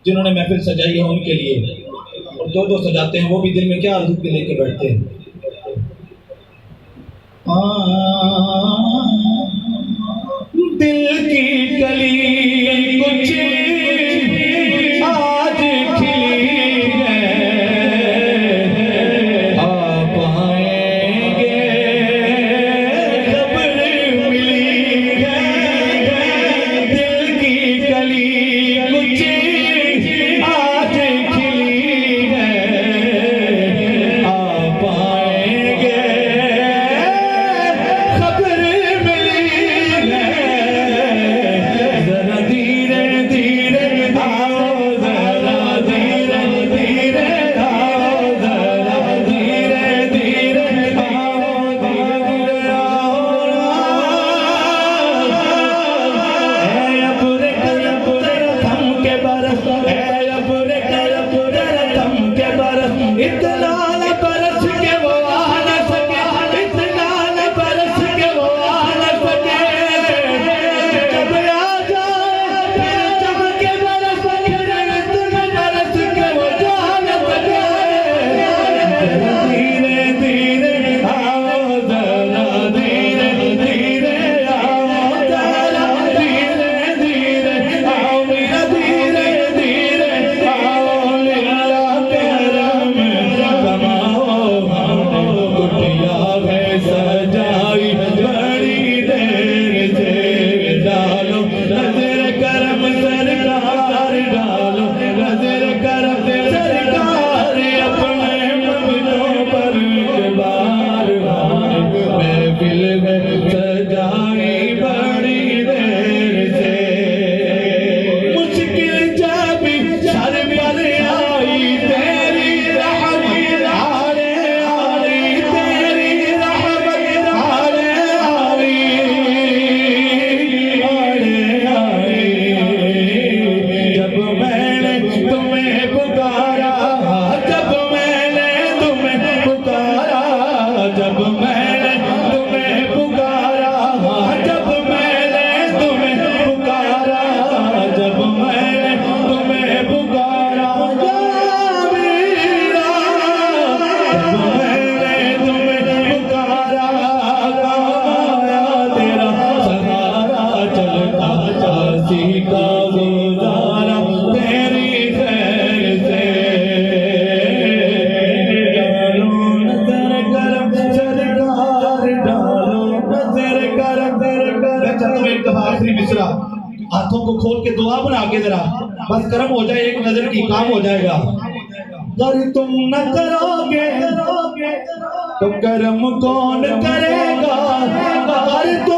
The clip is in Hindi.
जिन्होंने महफिल सजाई है उनके लिए, और जो सजाते हैं वो भी दिल में क्या आरज़ू के लेके बैठते हैं। दिल की कली कुछ आज खिली है, आप आएंगे खबर मिली है। दिल की कली कुछ आज खिली है, आप आएंगे खबर मिली है। जरा धीरे धीरे आओ, जरा धीरे धीरे आओ, जरा धीरे धीरे आओ, धीरे आओ। थम के बरस है अपने थम के बरस, इतना न बरस के वो आ न सके, इतना न बरस के वो आ न सके। जब आ जाए फिर चमके बरस, फिर इतना बरस के वो जा न सके। धीरे धीरे आओ, जरा धीरे धीरे आओ, जरा धीरे धीरे आओ, मेरा धीरे धीरे आओ। लीला करम कमाओ, कुटिया है सजाई बड़ी देर से। डालो नजर करम सरकार, डालो नजर करम सरकार, अपने मंगलों पर बार महफिल में सजाई बड़ी देर से। मुश्किल जब सर पर आई तेरी रहमत आले आई, तेरी रहमत आले आई, आले आई। जब मैंने तुम्हें पुकारा, जब मैंने तुम्हें पुकारा, जब मैंने तुम्हें पुकारा, जब मैंने तुम्हें पुकारा, जब मैंने तुम्हें पुकारा, या मीरा, जब मैंने तुम्हें पुकारा, आया तेरा सहारा। चलता चासी का गुजारा तेरी खैर से। डालो नजर करम सरकार, डालो नजर करम सरकार। अच्छा तुम एक दफा आखिरी मिसरा हाथों को खोल के दुआ बना के जरा, बस करम हो जाए, एक नजर की काम हो जाएगा। अगर तुम न करोगे तो करम कौन करेगा? अगर तुम